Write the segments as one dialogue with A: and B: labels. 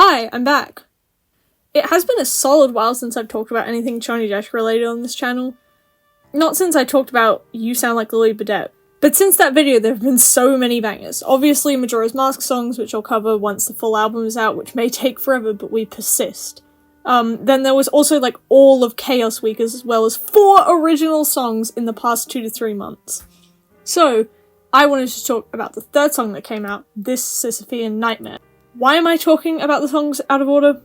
A: Hi, I'm back. It has been a solid while since I've talked about anything Chonny Jash related on this channel. Not since I talked about You Sound Like Lily Burdett, but since that video there have been so many bangers. Obviously Majora's Mask songs, which I'll cover once the full album is out, which may take forever, but we persist. Then there was also like all of Chaos Week, as well as 4 original songs in the past 2 to 3 months. So, I wanted to talk about the third song that came out, this Sisyphean Nightmare. Why am I talking about the songs out of order?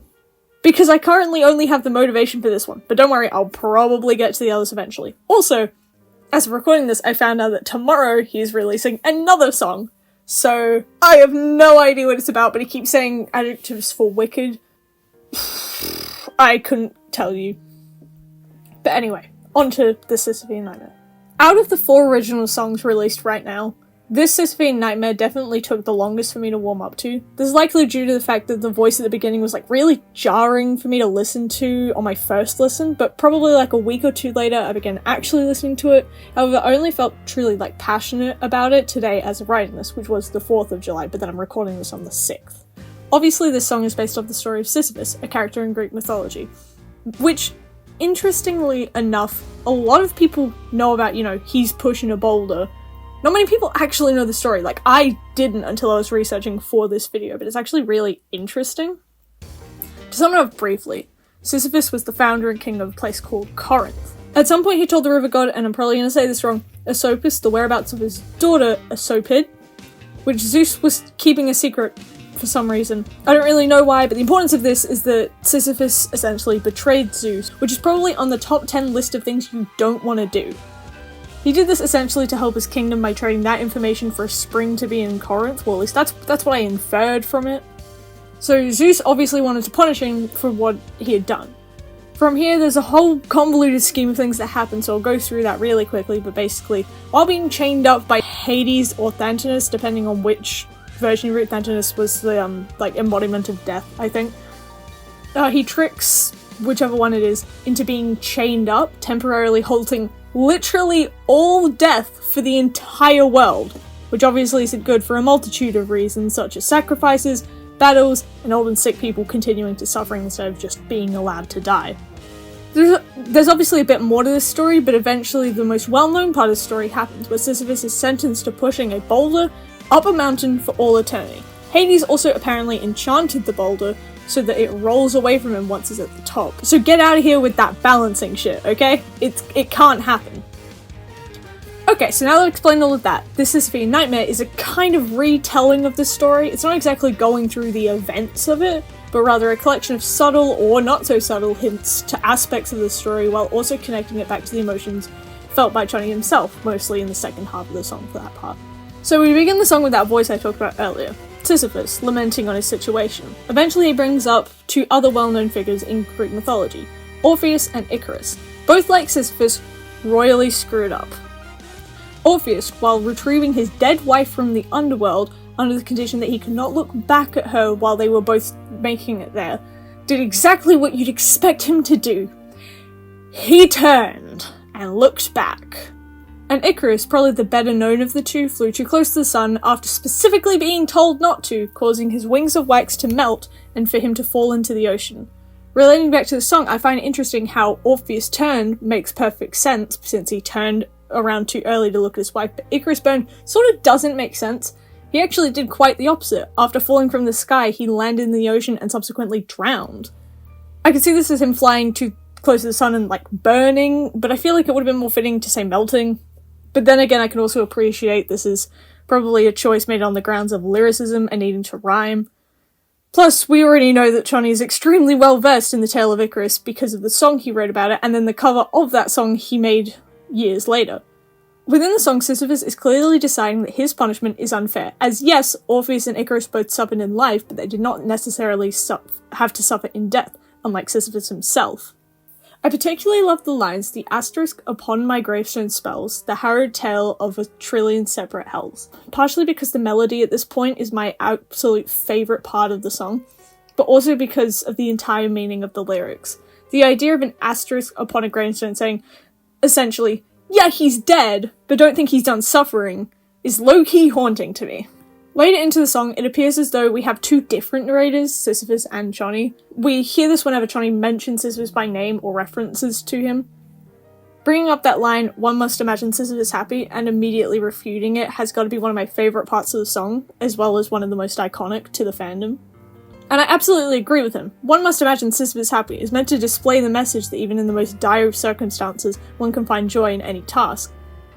A: Because I currently only have the motivation for this one, but don't worry, I'll probably get to the others eventually. Also, as of recording this, I found out that tomorrow he's releasing another song. So, I have no idea what it's about, but he keeps saying adjectives for wicked. I couldn't tell you. But anyway, on to the Sisyphean Nightmare. Out of the 4 original songs released right now, this Sisyphean Nightmare definitely took the longest for me to warm up to. This is likely due to the fact that the voice at the beginning was like really jarring for me to listen to on my first listen, but probably like a week or 2 later I began actually listening to it. However, I only felt truly like passionate about it today as of writing this, which was the 4th of July, but then I'm recording this on the 6th. Obviously this song is based off the story of Sisyphus, a character in Greek mythology, which, interestingly enough, a lot of people know about, he's pushing a boulder. Not many people actually know the story. Like, I didn't until I was researching for this video, but it's actually really interesting. To sum it up briefly, Sisyphus was the founder and king of a place called Corinth. At some point he told the river god, and I'm probably going to say this wrong, Asopus, the whereabouts of his daughter Asopid, which Zeus was keeping a secret for some reason. I don't really know why, but the importance of this is that Sisyphus essentially betrayed Zeus, which is probably on the top 10 list of things you don't want to do. He did this essentially to help his kingdom by trading that information for a spring to be in Corinth. Well, at least that's what I inferred from it. So Zeus obviously wanted to punish him for what he had done. From here, there's a whole convoluted scheme of things that happen, so I'll go through that really quickly, but basically, while being chained up by Hades or Thantinus, depending on which version you read, Thantinus was the, embodiment of death, I think. He tricks, whichever one it is, into being chained up, temporarily halting literally all death for the entire world, which obviously isn't good for a multitude of reasons, such as sacrifices, battles, and old and sick people continuing to suffering instead of just being allowed to die. There's obviously a bit more to this story, but eventually the most well-known part of the story happens, where Sisyphus is sentenced to pushing a boulder up a mountain for all eternity. Hades also apparently enchanted the boulder so that it rolls away from him once it's at the top. So get out of here with that balancing shit, okay? It can't happen. Okay, so now that I've explained all of that, this Sisyphean Nightmare is a kind of retelling of the story. It's not exactly going through the events of it, but rather a collection of subtle or not so subtle hints to aspects of the story while also connecting it back to the emotions felt by Chonny himself, mostly in the second half of the song for that part. So we begin the song with that voice I talked about earlier, Sisyphus, lamenting on his situation. Eventually he brings up 2 other well-known figures in Greek mythology, Orpheus and Icarus, both like Sisyphus, royally screwed up. Orpheus, while retrieving his dead wife from the underworld under the condition that he could not look back at her while they were both making it there, did exactly what you'd expect him to do. He turned and looked back. And Icarus, probably the better known of the 2, flew too close to the sun after specifically being told not to, causing his wings of wax to melt and for him to fall into the ocean. Relating back to the song, I find it interesting how Orpheus' turn makes perfect sense since he turned around too early to look at his wife, but Icarus' burn sort of doesn't make sense. He actually did quite the opposite. After falling from the sky, he landed in the ocean and subsequently drowned. I could see this as him flying too close to the sun and burning, but I feel like it would have been more fitting to say melting. But then again, I can also appreciate this is probably a choice made on the grounds of lyricism and needing to rhyme. Plus, we already know that Chonny is extremely well versed in the tale of Icarus because of the song he wrote about it, and then the cover of that song he made years later. Within the song, Sisyphus is clearly deciding that his punishment is unfair, as yes, Orpheus and Icarus both suffered in life, but they did not necessarily have to suffer in death, unlike Sisyphus himself. I particularly love the lines, "The asterisk upon my gravestone spells, the harrowed tale of a trillion separate hells," partially because the melody at this point is my absolute favourite part of the song, but also because of the entire meaning of the lyrics. The idea of an asterisk upon a gravestone saying, essentially, yeah, he's dead, but don't think he's done suffering, is low-key haunting to me. Later into the song, it appears as though we have two different narrators, Sisyphus and Chonny. We hear this whenever Chonny mentions Sisyphus by name or references to him. Bringing up that line, "One must imagine Sisyphus happy," and immediately refuting it has got to be one of my favourite parts of the song, as well as one of the most iconic to the fandom. And I absolutely agree with him. "One must imagine Sisyphus happy" is meant to display the message that even in the most dire of circumstances, one can find joy in any task.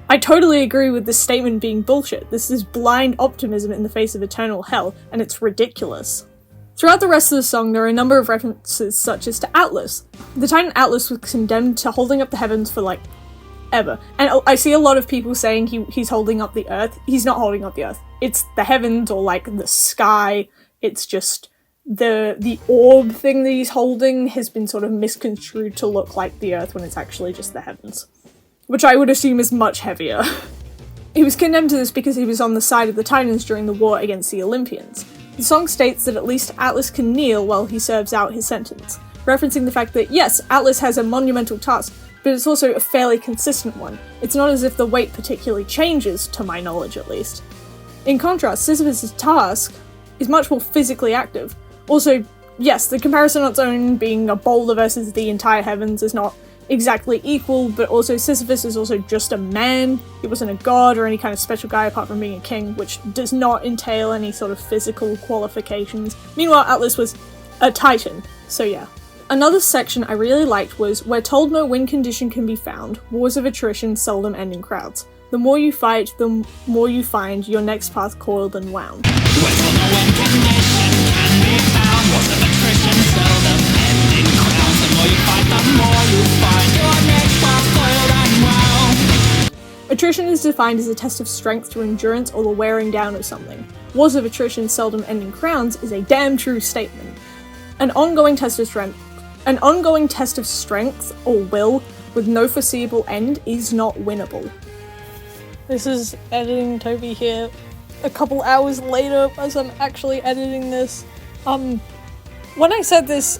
A: I totally agree with this statement being bullshit. This is blind optimism in the face of eternal hell, and it's ridiculous. Throughout the rest of the song, there are a number of references such as to Atlas. The Titan Atlas was condemned to holding up the heavens for, like, ever. And I see a lot of people saying he's holding up the earth. He's not holding up the earth. It's the heavens, or, like, the sky. It's just the orb thing that he's holding has been sort of misconstrued to look like the earth when it's actually just the heavens, which I would assume is much heavier. He was condemned to this because he was on the side of the Titans during the war against the Olympians. The song states that at least Atlas can kneel while he serves out his sentence, referencing the fact that yes, Atlas has a monumental task, but it's also a fairly consistent one. It's not as if the weight particularly changes, to my knowledge at least. In contrast, Sisyphus' task is much more physically active. Also, yes, the comparison on its own being a boulder versus the entire heavens is not exactly equal, but also Sisyphus is also just a man. He wasn't a god or any kind of special guy apart from being a king, which does not entail any sort of physical qualifications. Meanwhile, Atlas was a titan, so yeah. Another section I really liked was, "Where told no win condition can be found, wars of attrition seldom end in crowds. The more you fight, the more you find your next path coiled and wound." Where told no win condition can be found, wars of attrition seldom end in crowds. The more you fight, the more you find your next path coiled and wound. Attrition is defined as a test of strength through endurance or the wearing down of something. Wars of attrition seldom end in crowns is a damn true statement. An ongoing test of strength or will with no foreseeable end is not winnable. This is editing Toby here a couple hours later as I'm actually editing this. When I said this,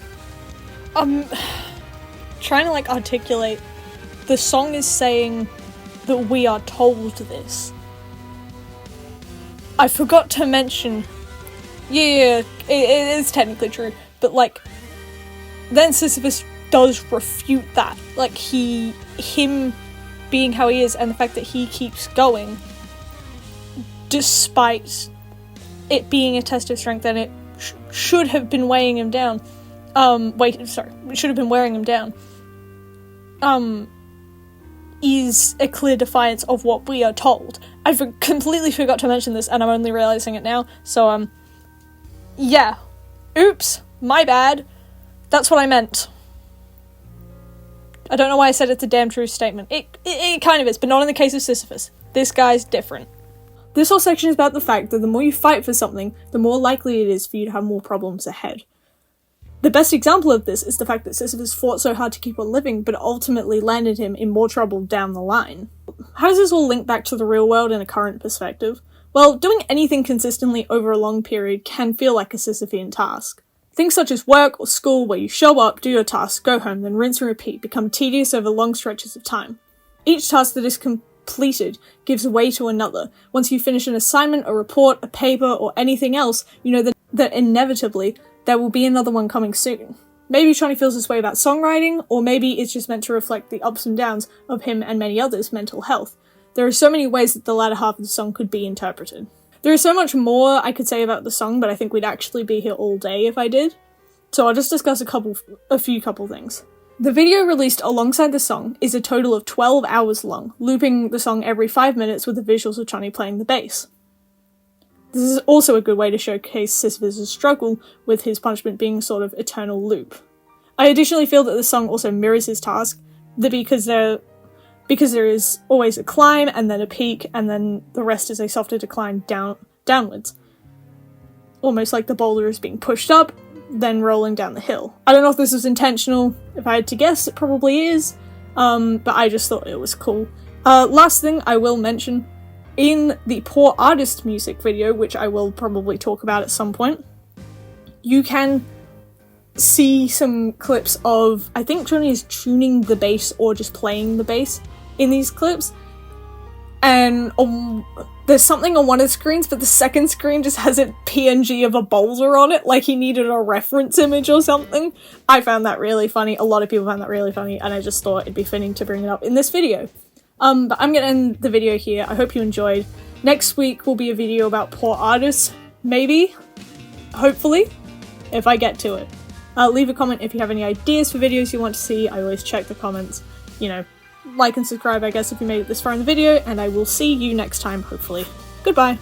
A: I'm trying to like articulate. The song is saying that we are told this. I forgot to mention, yeah, it is technically true, but like, then Sisyphus does refute that. Like, him being how he is and the fact that he keeps going despite it being a test of strength and it should have been weighing him down. Should have been wearing him down. Is a clear defiance of what we are told. I completely forgot to mention this and I'm only realizing it now, so yeah. Oops, my bad. That's what I meant. I don't know why I said it's a damn true statement. It kind of is, but not in the case of Sisyphus. This guy's different. This whole section is about the fact that the more you fight for something, the more likely it is for you to have more problems ahead. The best example of this is the fact that Sisyphus fought so hard to keep on living, but ultimately landed him in more trouble down the line. How does this all link back to the real world in a current perspective? Well, doing anything consistently over a long period can feel like a Sisyphean task. Things such as work or school, where you show up, do your task, go home, then rinse and repeat, become tedious over long stretches of time. Each task that is completed gives way to another. Once you finish an assignment, a report, a paper, or anything else, you know that inevitably there will be another one coming soon. Maybe Chonny feels this way about songwriting, or maybe it's just meant to reflect the ups and downs of him and many others' mental health. There are so many ways that the latter half of the song could be interpreted. There is so much more I could say about the song, but I think we'd actually be here all day if I did. So I'll just discuss a few things. The video released alongside the song is a total of 12 hours long, looping the song every 5 minutes with the visuals of Chonny playing the bass. This is also a good way to showcase Sisyphus' struggle with his punishment being a sort of eternal loop. I additionally feel that the song also mirrors his task, because there is always a climb and then a peak, and then the rest is a softer decline downwards. Almost like the boulder is being pushed up, then rolling down the hill. I don't know if this was intentional. If I had to guess, it probably is, but I just thought it was cool. Last thing I will mention, in the Poor Artist music video, which I will probably talk about at some point, you can see some clips of, I think Chonny is tuning the bass or just playing the bass in these clips. and there's something on one of the screens, but the second screen just has a PNG of a boulder on it, like he needed a reference image or something. I found that really funny. A lot of people found that really funny, and I just thought it'd be fitting to bring it up in this video. But I'm gonna end the video here. I hope you enjoyed. Next week will be a video about poor artists, maybe, hopefully, if I get to it. Leave a comment if you have any ideas for videos you want to see. I always check the comments. You know, like and subscribe, I guess, if you made it this far in the video, and I will see you next time, hopefully. Goodbye!